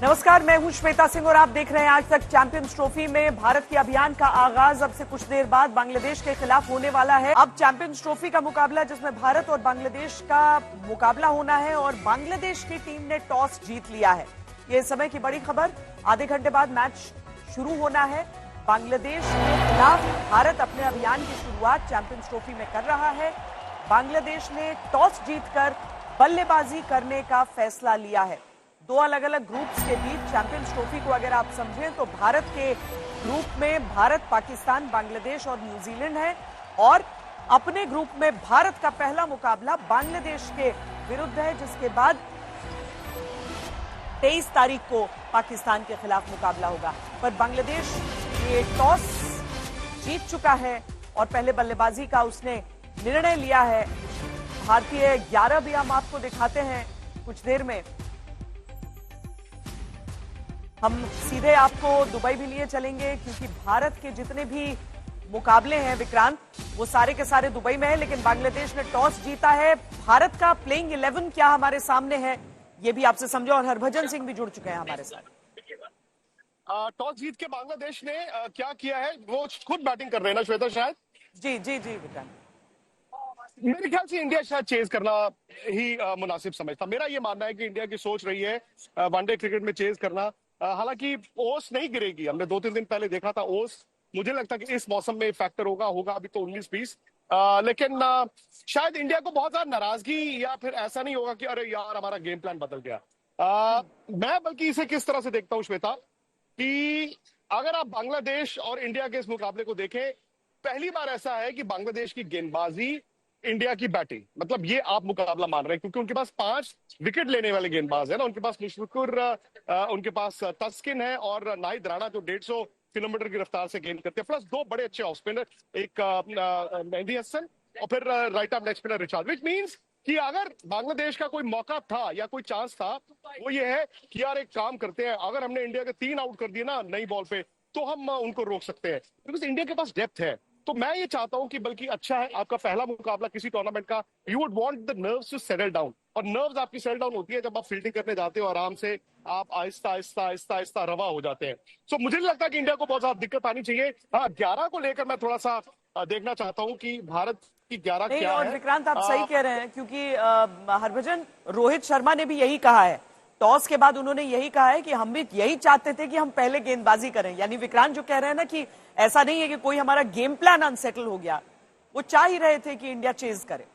नमस्कार, मैं हूं श्वेता सिंह और आप देख रहे हैं आज तक। चैंपियंस ट्रॉफी में भारत के अभियान का आगाज अब से कुछ देर बाद बांग्लादेश के खिलाफ होने वाला है। अब चैंपियंस ट्रॉफी का मुकाबला जिसमें भारत और बांग्लादेश का मुकाबला होना है और बांग्लादेश की टीम ने टॉस जीत लिया है। ये समय की बड़ी खबर। आधे घंटे बाद मैच शुरू होना है। बांग्लादेश के खिलाफ भारत अपने अभियान की शुरुआत चैंपियंस ट्रॉफी में कर रहा है। बांग्लादेश ने टॉस जीतकर बल्लेबाजी करने का फैसला लिया है। दो अलग अलग ग्रुप्स के बीच चैंपियंस ट्रॉफी को अगर आप समझें तो भारत के ग्रुप में भारत, पाकिस्तान, बांग्लादेश और न्यूजीलैंड है और अपने ग्रुप में भारत का पहला मुकाबला बांग्लादेश के विरुद्ध है, जिसके बाद 23 तारीख को पाकिस्तान के खिलाफ मुकाबला होगा। पर बांग्लादेश ये टॉस जीत चुका है और पहले बल्लेबाजी का उसने निर्णय लिया है। भारतीय 11 भी हम आपको दिखाते हैं कुछ देर में। हम सीधे आपको दुबई भी लिए चलेंगे क्योंकि भारत के जितने भी मुकाबले हैं विक्रांत, वो सारे के सारे दुबई में है। लेकिन बांग्लादेश ने टॉस जीता है। भारत का प्लेइंग 11 क्या हमारे सामने है ये भी आपसे समझो, और हरभजन सिंह भी जुड़ चुके हैं हमारे साथ। टॉस जीत के बांग्लादेश ने क्या किया है, वो खुद बैटिंग कर रहे हैं ना श्वेता शायद? जी जी जी विक्रांत, मेरे ख्याल से इंडिया शायद चेज करना ही मुनासिब समझता। मेरा ये मानना है कि इंडिया की सोच रही है वनडे क्रिकेट में चेज करना। हालांकि ओस नहीं गिरेगी, हमने 2-3 दिन पहले देखा था ओस। मुझे लगता है कि इस मौसम में फैक्टर होगा अभी तो 19-20। लेकिन शायद इंडिया को बहुत ज्यादा नाराजगी या फिर ऐसा नहीं होगा कि अरे यार हमारा गेम प्लान बदल गया। मैं बल्कि इसे किस तरह से देखता हूं श्वेता, कि अगर आप बांग्लादेश और इंडिया के इस मुकाबले को देखें, पहली बार ऐसा है कि बांग्लादेश की गेंदबाजी, इंडिया की बैटिंग, मतलब ये आप मुकाबला मान रहे हैं क्योंकि उनके पास 5 विकेट लेने वाले गेंदबाज है ना। उनके पास मुशफिकुर, उनके पास तस्किन है और नाहिद राणा जो 150 किलोमीटर की रफ्तार से गेंद करते हैं, प्लस 2 बड़े अच्छे ऑफ स्पिनर, एक मेहदी हसन और फिर right arm leg spinner Richard. Which means कि अगर बांग्लादेश का कोई मौका था या कोई चांस था, वो ये है कि यार एक काम करते हैं, अगर हमने इंडिया के 3 आउट कर दिए ना नई बॉल पे, तो हम उनको रोक सकते हैं बिकॉज इंडिया के पास डेप्थ है। तो मैं ये चाहता हूं कि बल्कि अच्छा है आपका पहला मुकाबला किसी टूर्नामेंट का, you would want the nerves to settle down. और नर्व्स आपकी सेटल डाउन होती है जब आप फील्डिंग करने जाते हो, आराम से आप आहिस्ता आहिस्ता आहिस्ता आहिस्ता रवा हो जाते हैं। सो मुझे नहीं लगता कि इंडिया को बहुत ज्यादा दिक्कत आनी चाहिए। हाँ, 11 को लेकर मैं थोड़ा सा देखना चाहता हूं कि भारत की 11 क्या और है। विक्रांत आप सही कह रहे हैं क्योंकि हरभजन, रोहित शर्मा ने भी यही कहा है। टॉस के बाद उन्होंने यही कहा है कि हम भी यही चाहते थे कि हम पहले गेंदबाजी करें। यानी विक्रांत जो कह रहे हैं ना कि ऐसा नहीं है कि कोई हमारा गेम प्लान अनसेटल हो गया, वो चाह ही रहे थे कि इंडिया चेज करे।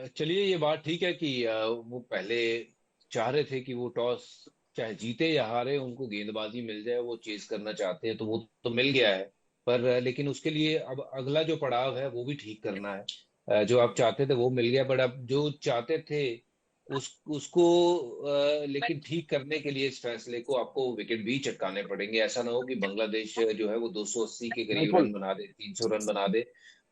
चलिए, ये बात ठीक है कि वो पहले चाह रहे थे कि वो टॉस चाहे जीते या हारे उनको गेंदबाजी मिल जाए, वो चेज करना चाहते हैं, तो वो तो मिल गया है। पर लेकिन उसके लिए अब अगला जो पड़ाव है वो भी ठीक करना है। जो आप चाहते थे वो मिल गया, बट अब जो चाहते थे उसको लेकिन ठीक करने के लिए इस फैसले को आपको विकेट भी चटकाने पड़ेंगे। ऐसा ना हो कि बांग्लादेश जो है वो 280 के करीब रन बना दे, 300 रन बना दे।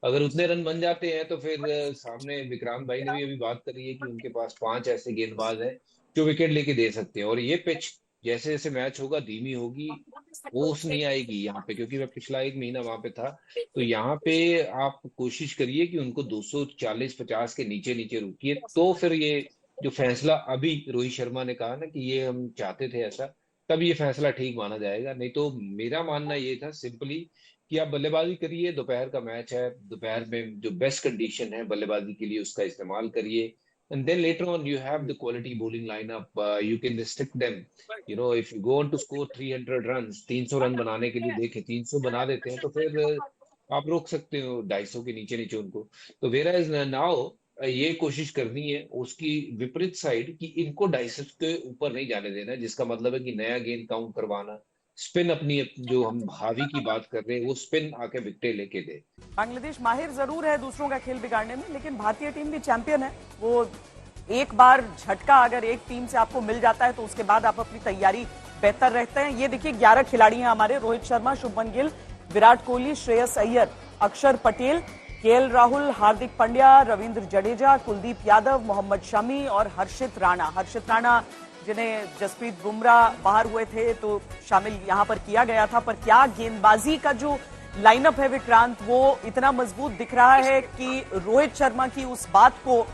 अगर उतने रन बन जाते हैं तो फिर सामने विक्रांत भाई ने भी अभी बात करी है कि उनके पास 5 ऐसे गेंदबाज हैं जो विकेट लेके दे सकते हैं। और ये पिच जैसे जैसे मैच होगा धीमी होगी, ओस नहीं आएगी यहाँ पे, क्योंकि मैं पिछला 1 महीना वहां पे था। तो यहाँ पे आप कोशिश करिए कि उनको 240-50 के नीचे नीचे रुकिए, तो फिर ये जो फैसला अभी रोहित शर्मा ने कहा ना कि ये हम चाहते थे ऐसा, तब ये फैसला ठीक माना जाएगा। नहीं तो मेरा मानना ये था सिंपली कि आप बल्लेबाजी करिए, दोपहर का मैच है, दोपहर में जो बेस्ट कंडीशन है बल्लेबाजी के लिए उसका इस्तेमाल करिए, and then later on you have the quality bowling lineup, you can restrict them, you know, if you go on to score 300 runs, 300 run बनाने के लिए देखें 300 बना देते हैं तो फिर आप रोक सकते हो 250 के नीचे नीचे उनको। तो वेरा इज नाउ ये कोशिश करनी है उसकी विपरीत साइड कि इनको 250 के ऊपर नहीं जाने देना है, जिसका मतलब है कि नया गेंद काउंट करवाना, स्पिन अपनी जो हम भावी की बात कर रहे हैं वो स्पिन आके विकेट लेके दे। बांग्लादेश माहिर जरूर है दूसरों का खेल बिगाड़ने में, लेकिन भारतीय टीम भी चैंपियन है। वो एक बार झटका अगर एक टीम से आपको मिल जाता है तो उसके बाद आप अपनी तैयारी बेहतर रहते हैं। ये देखिए 11 खिलाड़ी हैं हमारे, रोहित शर्मा, शुभमन गिल, विराट कोहली, श्रेयस अय्यर, अक्षर पटेल, केएल राहुल, हार्दिक पांड्या, रविंद्र जडेजा, कुलदीप यादव, मोहम्मद शमी और हर्षित राणा जिन्हें जसप्रीत बुमराह बाहर हुए थे तो शामिल यहां पर किया गया था। पर क्या गेंदबाजी का जो लाइनअप है विक्रांत, वो इतना मजबूत दिख रहा है कि रोहित शर्मा की उस बात को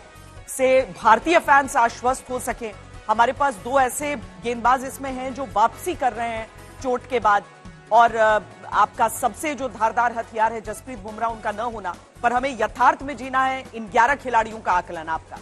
से भारतीय फैंस आश्वस्त हो सके हमारे पास दो ऐसे गेंदबाज इसमें हैं जो वापसी कर रहे हैं चोट के बाद, और आपका सबसे जो धारदार हथियार है जसप्रीत बुमराह, उनका न होना, पर हमें यथार्थ में जीना है। इन 11 खिलाड़ियों का आकलन आपका?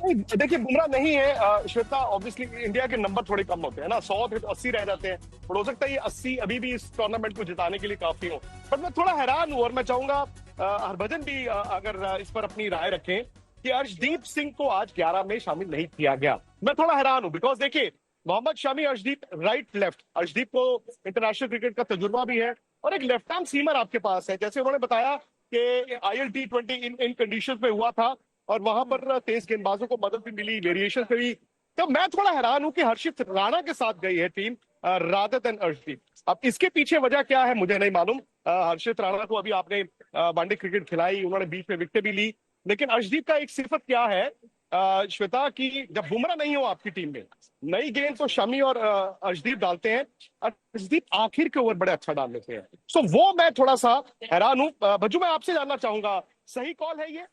देखिए, बुमराह नहीं है श्वेता, ऑब्वियसली इंडिया के नंबर थोड़े कम होते हैं ना, 100 थे तो 80 रह जाते हैं, और हो सकता है ये 80 अभी भी इस टूर्नामेंट को जिताने के लिए काफी हो। पर मैं थोड़ा हैरान हूं, और मैं चाहूंगा हरभजन भी अगर इस पर अपनी राय रखें कि अर्शदीप सिंह को आज 11 में शामिल नहीं किया गया। मैं थोड़ा हैरान हूं, बिकॉज देखिए, मोहम्मद शमी, अर्शदीप राइट लेफ्ट, अर्शदीप को इंटरनेशनल क्रिकेट का तजुर्बा भी है, और एक लेफ्ट आर्म सीमर आपके पास है। जैसे उन्होंने बताया कि ILT20 इन कंडीशन में हुआ था, और वहां पर तेज गेंदबाजों को मदद भी मिली, वेरिएशन पे भी। तो मैं थोड़ा हैरान हूं कि हर्षित राणा के साथ गई है टीम रादर देन अर्शदीप। अब इसके पीछे वजह क्या है मुझे नहीं मालूम। हर्षित राणा को अभी आपने वनडे क्रिकेट खिलाई, उन्होंने बीच में विकेटें भी ली, लेकिन अर्शदीप का एक सिफत क्या है श्वेता, कि जब बुमराह नहीं हो आपकी टीम में, नई गेंद तो शमी और अर्शदीप डालते हैं, अर्शदीप आखिर के ओवर बड़े अच्छा डाल लेते हैं। सो वो मैं थोड़ा सा हैरान हूं। भज्जू, मैं आपसे जानना चाहूंगा, सही कॉल है ये?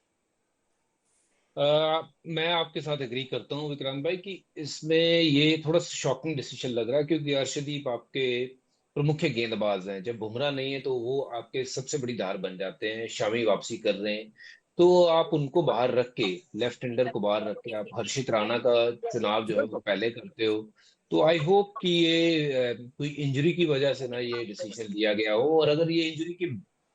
मैं आपके साथ एग्री करता हूँ विक्रांत भाई कि इसमें ये थोड़ा शॉकिंग डिसीजन लग रहा है, क्योंकि अर्शदीप आपके प्रमुख गेंदबाज हैं। जब बुमराह नहीं है तो वो आपके सबसे बड़ी धार बन जाते हैं। शामी वापसी कर रहे हैं तो आप उनको बाहर रख के, लेफ्ट हैंडर को बाहर रख के आप हर्षित राणा का चुनाव जो है वो पहले करते हो। तो आई होप कि ये कोई इंजरी की वजह से ना ये डिसीजन लिया गया हो, और अगर ये इंजरी की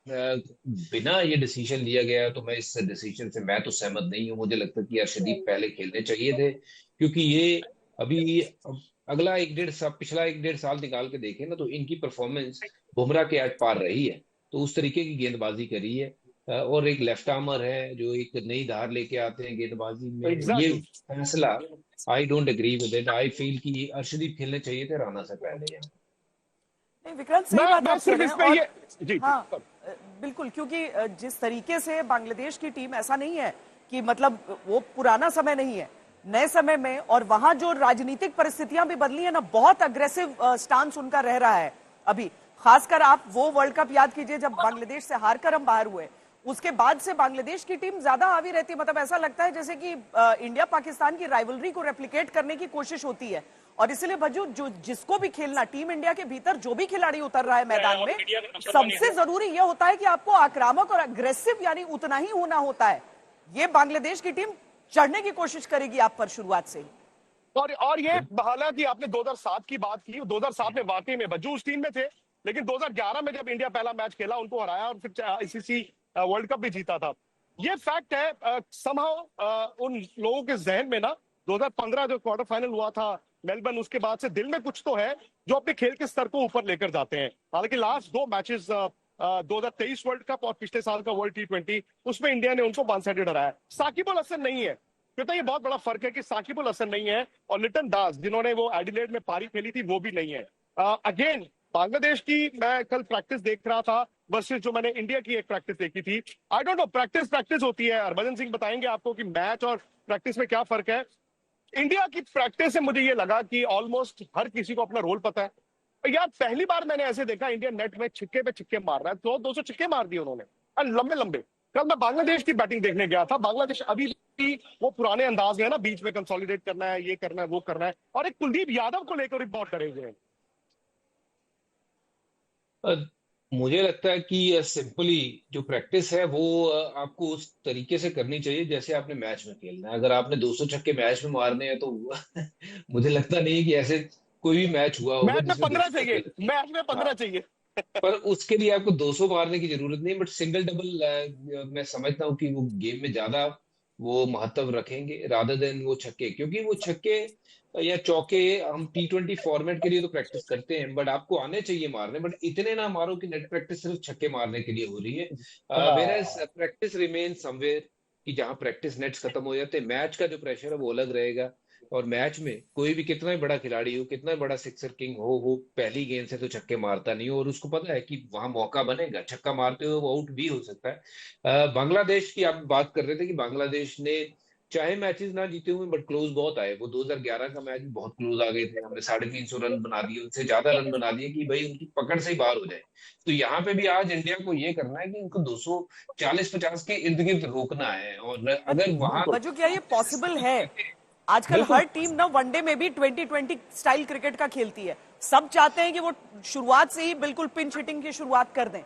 बिना ये डिसीजन लिया गया तो मैं इस डिसीजन से मैं तो सहमत नहीं हूँ। मुझे लगता है कि अर्शदीप पहले खेलने चाहिए थे, क्योंकि ये अभी अगला 1-1.5 साल, पिछला 1-1.5 साल निकाल के देखें ना, तो इनकी परफॉर्मेंस बुमराह के आज पार रही है। तो उस तरीके की गेंदबाजी करी है, और एक लेफ्ट आर्मर है जो एक नई धार लेके आते हैं गेंदबाजी में। ये फैसला I don't agree with it. I feel कि अर्शदीप खेलने चाहिए थे राणा से पहले यहाँ। नहीं विक्रांत, सही बात आप कह रहे हैं। जी, हाँ बिल्कुल, क्योंकि जिस तरीके से बांग्लादेश की टीम, ऐसा नहीं है कि मतलब वो पुराना समय नहीं है, नए समय में, और वहां जो राजनीतिक परिस्थितियां भी बदली है ना, बहुत अग्रेसिव स्टांस उनका रह रहा है अभी। खासकर आप वो वर्ल्ड कप याद कीजिए जब बांग्लादेश से हारकर हम बाहर हुए, उसके बाद से बांग्लादेश की टीम ज्यादा हावी रहती है। मतलब ऐसा लगता है जैसे कि इंडिया पाकिस्तान की राइवलरी को रेप्लिकेट करने की कोशिश होती है। और इसलिए भज्जू, जो जिसको भी खेलना, टीम इंडिया के भीतर जो भी खिलाड़ी उतर रहा है मैदान में, सबसे जरूरी यह होता है कि आपको आक्रामक और अग्रेसिव यानी उतना ही होना होता है। ये बांग्लादेश की टीम चढ़ने की कोशिश करेगी आप पर शुरुआत से ही। और ये हालांकि आपने 2007 की बात की, 2007 में वाकई में भज्जू उस टीम में थे, लेकिन 2011 में जब इंडिया पहला मैच खेला, उनको हराया और फिर ICC वर्ल्ड कप भी जीता था। ये फैक्ट है। समहाउ उन लोगों के जहन में ना, 2015 जो क्वार्टर फाइनल हुआ था मेलबर्न, उसके बाद से दिल में कुछ तो है जो अपने खेल के स्तर को ऊपर लेकर जाते हैं। हालांकि लास्ट 2 मैचेस 2023 वर्ल्ड कप और पिछले साल का वर्ल्ड T20, उसमें इंडिया ने उनको 1 साइडेड हराया। साकिब अल हसन नहीं है, क्योंकि ये बहुत बड़ा फर्क है कि साकिब अल हसन नहीं है, और लिटन दास जिन्होंने वो एडिलेड में पारी खेली थी वो भी नहीं है। अगेन बांग्लादेश की मैं कल प्रैक्टिस देख रहा था वर्सेस जो मैंने इंडिया की एक प्रैक्टिस देखी थी। आई डोंट नो, प्रैक्टिस होती है। हरभजन सिंह बताएंगे आपको कि मैच और प्रैक्टिस में क्या फर्क है। इंडिया की प्रैक्टिस से मुझे ये लगा कि ऑलमोस्ट हर किसी को अपना रोल पता है। यार पहली बार मैंने ऐसे देखा इंडिया नेट में छिक्के पे छिक्के मार रहा है, 200 छिक्के मार दिए उन्होंने, और लंबे लंबे। कल मैं बांग्लादेश की बैटिंग देखने गया था, बांग्लादेश अभी भी वो पुराने अंदाज में है ना, बीच में कंसोलिडेट करना है, ये करना है, वो करना है, और एक कुलदीप यादव को लेकर भी बहुत डरे हुए हैं। मुझे लगता है कि सिंपली जो प्रैक्टिस है वो आपको उस तरीके से करनी चाहिए जैसे आपने मैच में खेलना है। अगर आपने 200 छक्के मैच में मारने हैं तो मुझे लगता नहीं कि ऐसे कोई भी मैच हुआ होगा मैच में जिसमें 15 चाहिए, मैच में 15 चाहिए। पर उसके लिए आपको 200 मारने की जरूरत नहीं। बट सिंगल डबल मैं समझता हूँ कि वो गेम में ज्यादा वो महत्व रखेंगे रादर देन वो छक्के, क्योंकि वो छक्के या चौके हम T20 फॉर्मेट के लिए तो प्रैक्टिस करते हैं, बट आपको आने चाहिए मारने। बट इतने ना मारो कि नेट प्रैक्टिस सिर्फ छक्के मारने के लिए हो रही है। वेयरएज प्रैक्टिस रिमेन समवेयर, कि जहां प्रैक्टिस नेट्स खत्म हो जाते हैं, मैच का जो प्रेशर है वो अलग रहेगा। और मैच में कोई भी कितना भी बड़ा खिलाड़ी हो, कितना भी बड़ा सिक्सर किंग हो, वो पहली गेंद से तो छक्के मारता नहीं हो, और उसको पता है कि वहां मौका बनेगा, छक्का मारते हुए वो आउट भी हो सकता है। बांग्लादेश की आप बात कर रहे थे कि बांग्लादेश ने चाहे मैचेस ना जीते हुए बट क्लोज बहुत आए। वो 2011 का मैच भी बहुत क्लोज आ गए थे, हमने 350 रन बना दिए, उनसे ज्यादा रन बना दिए कि भाई उनकी पकड़ से ही बाहर हो जाए। तो यहाँ पे भी आज इंडिया को ये करना है कि उनको 240-50 के इर्द गिर्द रोकना है। और अगर वहां बजू क्या ये पॉसिबल है आजकल हर टीम ना वनडे में भी 2020 स्टाइल क्रिकेट का खेलती है। सब चाहते हैं कि वो शुरुआत से ही बिल्कुल पिंच हिटिंग की शुरुआत कर दें,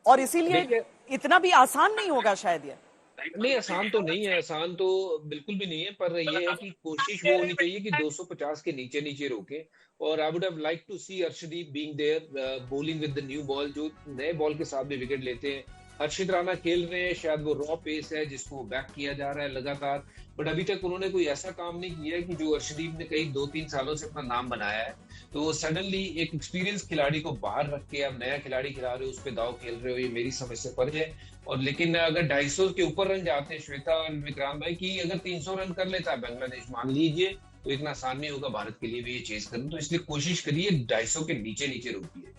और इसीलिए इतना भी आसान नहीं होगा शायद ये। नहीं, आसान तो नहीं है, आसान तो बिल्कुल भी नहीं है, पर यह है कि कोशिश वो होनी चाहिए कि 250 के नीचे नीचे रोके। और I would have like to see Arshdeep being there bowling with the new ball, जो नए बॉल के साथ भी विकेट लेते हैं। हर्षित राणा खेल रहे हैं, शायद वो रॉ पेस है जिसको बैक किया जा रहा है लगातार, बट अभी तक उन्होंने कोई ऐसा काम नहीं किया है कि जो अर्शदीप ने कई 2-3 सालों से अपना नाम बनाया है। तो सडनली एक एक्सपीरियंस खिलाड़ी को बाहर रख के अब नया खिलाड़ी खिला रहे हो, उस पर दाव खेल रहे हो, ये मेरी समझ से परे है। और लेकिन अगर 250 के ऊपर रन जाते हैं श्वेता और विक्रांत भाई, की अगर 300 रन कर लेता है बांग्लादेश मान लीजिए, तो इतना आसान नहीं होगा भारत के लिए भी ये चेज करना। तो इसलिए कोशिश करिए 250 के नीचे नीचे रोकिए।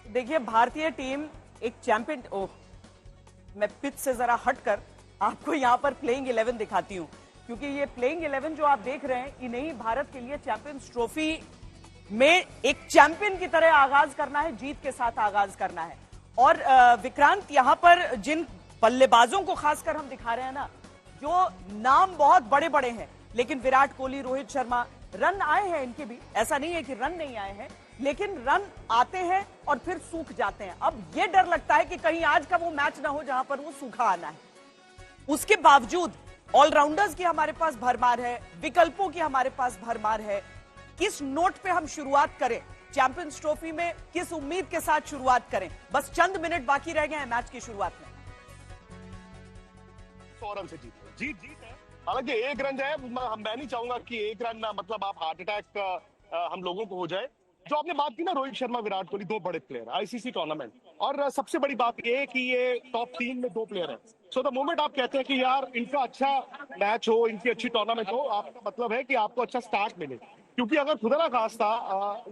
देखिए, भारतीय टीम एक चैंपियन, मैं पिच से जरा हटकर आपको यहां पर प्लेइंग 11 दिखाती हूं, क्योंकि ये प्लेइंग 11 जो आप देख रहे हैं, इन्हें भारत के लिए चैंपियंस ट्रॉफी में एक चैंपियन की तरह आगाज करना है, जीत के साथ आगाज करना है। और विक्रांत, यहां पर जिन बल्लेबाजों को खासकर हम दिखा रहे हैं ना, जो नाम बहुत बड़े बड़े हैं, लेकिन विराट कोहली, रोहित शर्मा, रन आए हैं इनके भी, ऐसा नहीं है कि रन नहीं आए हैं, लेकिन रन आते हैं और फिर सूख जाते हैं। अब यह डर लगता है कि कहीं आज का वो मैच ना हो जहां पर वो सूखा आना है। उसके बावजूद ऑलराउंडर्स की हमारे पास भरमार है, विकल्पों की हमारे पास भरमार है। किस नोट पे हम शुरुआत करें चैंपियंस ट्रॉफी में, किस उम्मीद के साथ शुरुआत करें? बस चंद मिनट बाकी रह गए हैं मैच की शुरुआत में। 100 रन से जीत है। हालांकि एक रन जाए, मैं नहीं चाहूंगा कि एक रन मतलब आप हार्ट अटैक हम लोगों को हो जाए। जो आपने बात की ना, रोहित शर्मा, विराट कोहली, 2 बड़े प्लेयर आईसीसी टूर्नामेंट, और सबसे बड़ी बात ये कि ये टॉप 3 में 2 प्लेयर हैं। सो द मोमेंट आप कहते हैं कि यार इनका अच्छा मैच हो, इनकी अच्छी टूर्नामेंट हो, आपका मतलब है कि आपको अच्छा स्टार्ट मिले। क्योंकि अगर खुदा ना खास्ता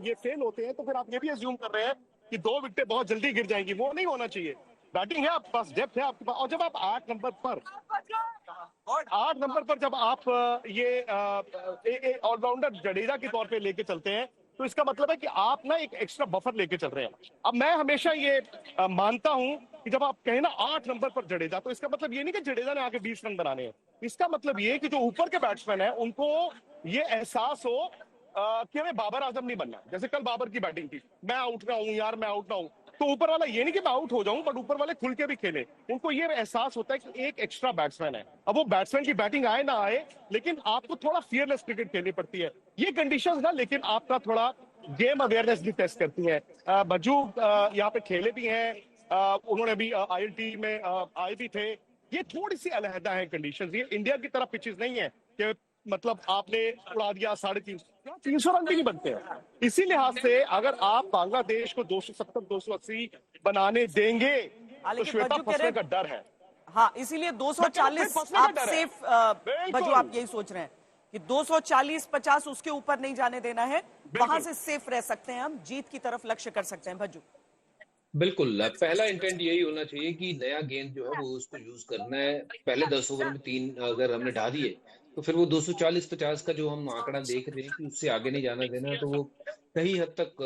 ये फेल होते हैं, तो फिर आप ये भी अज्यूम कर रहे हैं कि 2 विकेटें बहुत जल्दी गिर जाएंगी। वो नहीं होना चाहिए। बैटिंग है आपके पास, डेप्थ है आपके पास, और जब आप 8 नंबर पर जब आप ये ऑलराउंडर जडेजा के तौर पे लेके चलते हैं, तो इसका मतलब है कि आप ना एक एक्स्ट्रा बफर लेके चल रहे हैं। अब मैं हमेशा ये मानता हूं कि जब आप कहें ना 8 नंबर पर जडेजा, तो इसका मतलब ये नहीं कि जडेजा ने आके 20 रन बनाने हैं। इसका मतलब ये कि जो ऊपर के बैट्समैन है, उनको ये एहसास हो कि हमें बाबर आजम नहीं बनना। जैसे कल बाबर की बैटिंग थी, मैं आउट ना हूं यार, मैं आउट ना हूं, तो ऊपर वाला ये नहीं कि मैं आउट हो जाऊं, बट ऊपर वाले खुल के भी खेले। उनको ये एहसास होता है कि एक एक्स्ट्रा बैट्समैन है। अब वो बैट्समैन की बैटिंग आए ना आए, लेकिन आपको थोड़ा फियरलेस क्रिकेट खेलनी पड़ती है। ये कंडीशंस ना, लेकिन आपका थोड़ा गेम अवेयरनेस भी टेस्ट करती है। बज्जू यहाँ पे खेले भी हैं, उन्होंने भी ILT में आए भी थे। ये थोड़ी सी अलहदा है कंडीशंस। ये इंडिया की तरह पिचेस नहीं है कि मतलब आपने उड़ा दिया 350 रन भी नहीं बनते हैं। इसी लिहाज से अगर आप बांग्लादेश को 270-280 बनाने देंगे, तो श्वेता फंसने का डर है। हाँ, इसीलिए 240 आप सेफ, बज्जू आप यही सोच रहे हैं कि 240-50 उसके ऊपर नहीं जाने देना है, वहां से सेफ रह सकते हैं, हम जीत की तरफ लक्ष्य कर सकते हैं। भज्जू, बिल्कुल, पहला इंटेंट यही होना चाहिए कि नया गेंद जो है वो उसको यूज करना है। पहले 10 ओवर में 3 अगर हमने ढा दिए, तो फिर वो 240-50 का जो हम आंकड़ा देख रहे हैं कि उससे आगे नहीं जाना देना, तो वो कई हद तक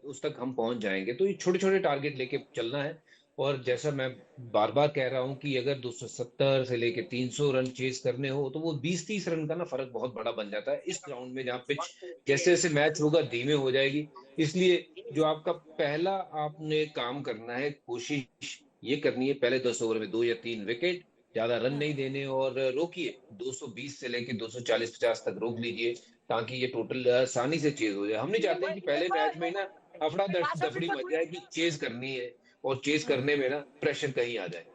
उस तक हम पहुंच जाएंगे। तो ये छोटे छोटे टारगेट लेके चलना है। और जैसा मैं बार बार कह रहा हूं कि अगर 270 से लेके 300 रन चेज करने हो, तो वो 20-30 रन का ना फर्क बहुत बड़ा बन जाता है इस ग्राउंड में, जहाँ पिच जैसे जैसे मैच होगा धीमे हो जाएगी। इसलिए जो आपका पहला आपने काम करना है, कोशिश ये करनी है पहले 10 ओवर में 2 या 3 विकेट, ज्यादा रन नहीं देने, और रोकिए 220 से लेके 240-50 तक रोक लीजिए, ताकि ये टोटल आसानी से चेज हो जाए। हम नहीं चाहते कि पहले मैच में ना अफड़ा दफड़ी मच जाए कि चेज करनी है, और चेज करने में ना प्रेशर कहीं आ जाए।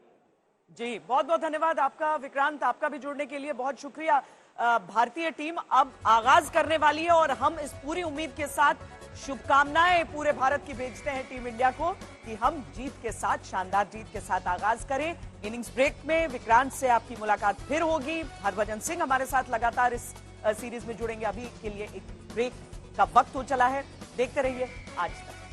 जी, बहुत बहुत धन्यवाद आपका विक्रांत, आपका भी जुड़ने के लिए बहुत शुक्रिया। भारतीय टीम अब आगाज करने वाली है, और हम इस पूरी उम्मीद के साथ शुभकामनाएं पूरे भारत की भेजते हैं टीम इंडिया को कि हम जीत के साथ, शानदार जीत के साथ आगाज करें। इनिंग्स ब्रेक में विक्रांत से आपकी मुलाकात फिर होगी। हरभजन सिंह हमारे साथ लगातार इस सीरीज में जुड़ेंगे। अभी के लिए एक ब्रेक का वक्त हो चला है। देखते रहिए आज तक।